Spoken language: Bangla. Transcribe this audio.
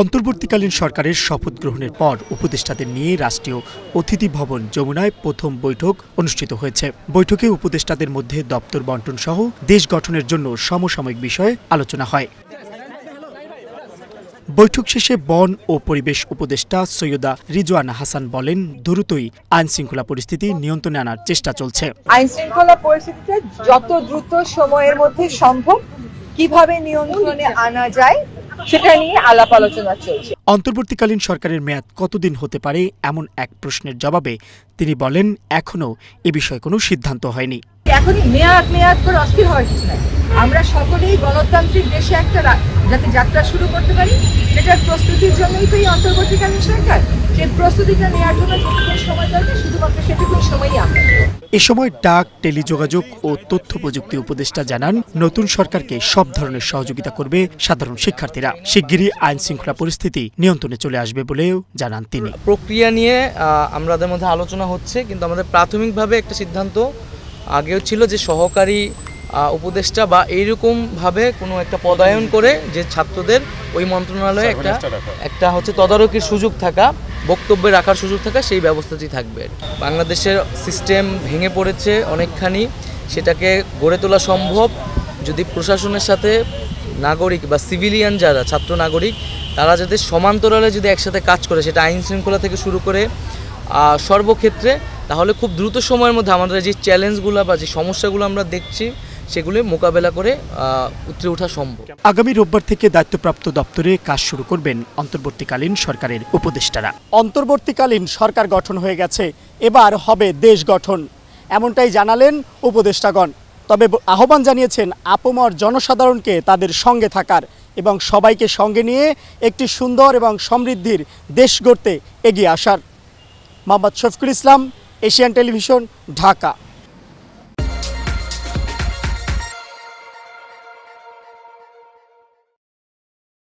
অন্তর্বর্তীকালীন সরকারের শপথ গ্রহণের পর উপদেষ্টাদের নিয়ে রাষ্ট্রীয় অতিথি ভবন যমুনায় প্রথম বৈঠক অনুষ্ঠিত হয়েছে। বৈঠকে উপদেষ্টাদের মধ্যে দপ্তর বণ্টন সহ দেশ গঠনের জন্য সমসাময়িক বিষয়ে আলোচনা হয়। বৈঠক শেষে বন ও পরিবেশ উপদেষ্টা সৈয়দা রিজওয়ানা হাসান বলেন, দ্রুতই আইন শৃঙ্খলা পরিস্থিতি নিয়ন্ত্রণে আনার চেষ্টা চলছে। আইন শৃঙ্খলা পরিস্থিতিতে যত দ্রুত সময়ের মধ্যে সম্ভব কিভাবে নিয়ন্ত্রণে আনা যায় সেটা নিয়ে আলাপ আলোচনা চলছে। অন্তর্বর্তীকালীন সরকারের মেয়াদ কতদিন হতে পারে এমন এক প্রশ্নের জবাবে তিনি বলেন, এখনো এ বিষয়ে কোনো সিদ্ধান্ত হয়নি। এখনই মেয়াদ করে অস্থির হওয়ার কিছু নাই। আমরা সকলেই গণতান্ত্রিক দেশে একটা যাতে যাত্রা শুরু করতে পারি, সেটার প্রস্তুতির জন্যই তো এই অন্তর্বর্তীকালীন সরকার। সেই প্রস্তুতিটা নেওয়ার জন্য যেটুকু সময় দরকার শুধুমাত্র সেটুকু সময়ই আমরা। এ সময় ডাক, টেলিযোগাযোগ ও তথ্য প্রযুক্তি উপদেষ্টা জানান, নতুন সরকারকে সব ধরনের সহযোগিতা করবে সাধারণ শিক্ষার্থীরা। শিগগিরই আইন শৃঙ্খলা পরিস্থিতি নিয়ন্ত্রণে চলে আসবে বলেও জানান তিনি। প্রক্রিয়া নিয়ে আমাদের মধ্যে আলোচনা হচ্ছে, কিন্তু আমাদের প্রাথমিকভাবে একটা সিদ্ধান্ত আগেও ছিল যে সহকারী উপদেষ্টা বা এইরকমভাবে কোনো একটা পদায়ন করে যে ছাত্রদের ওই মন্ত্রণালয়ে একটা হচ্ছে তদারকির সুযোগ থাকা, বক্তব্যে রাখার সুযোগ থাকা, সেই ব্যবস্থাটি থাকবে। বাংলাদেশের সিস্টেম ভেঙে পড়েছে অনেকখানি, সেটাকে গড়ে তোলা সম্ভব যদি প্রশাসনের সাথে নাগরিক বা সিভিলিয়ান যারা ছাত্র নাগরিক তারা যাতে সমান্তরালে যদি একসাথে কাজ করে, সেটা আইন শৃঙ্খলা থেকে শুরু করে সর্বক্ষেত্রে, তাহলে খুব দ্রুত সময়ের মধ্যে আমাদের যে চ্যালেঞ্জগুলো বা যে সমস্যাগুলো আমরা দেখছি সেগুলো মোকাবেলা করে উতরে ওঠা সম্ভব। আগামী রোববার থেকে দায়িত্বপ্রাপ্ত দপ্তরে কাজ শুরু করবেন অন্তর্বর্তীকালীন সরকারের উপদেষ্টারা। অন্তর্বর্তীকালীন সরকার গঠন হয়ে গেছে, এবার হবে দেশ গঠন, এমনটাই জানালেন উপদেষ্টাগণ। তবে আহ্বান জানিয়েছেন আপামর জনসাধারণকে তাদের সঙ্গে থাকার এবং সবাইকে সঙ্গে নিয়ে একটি সুন্দর এবং সমৃদ্ধির দেশ গড়তে এগিয়ে আসার। Mohammad Shafiqul Islam, Asian television, Dhaka.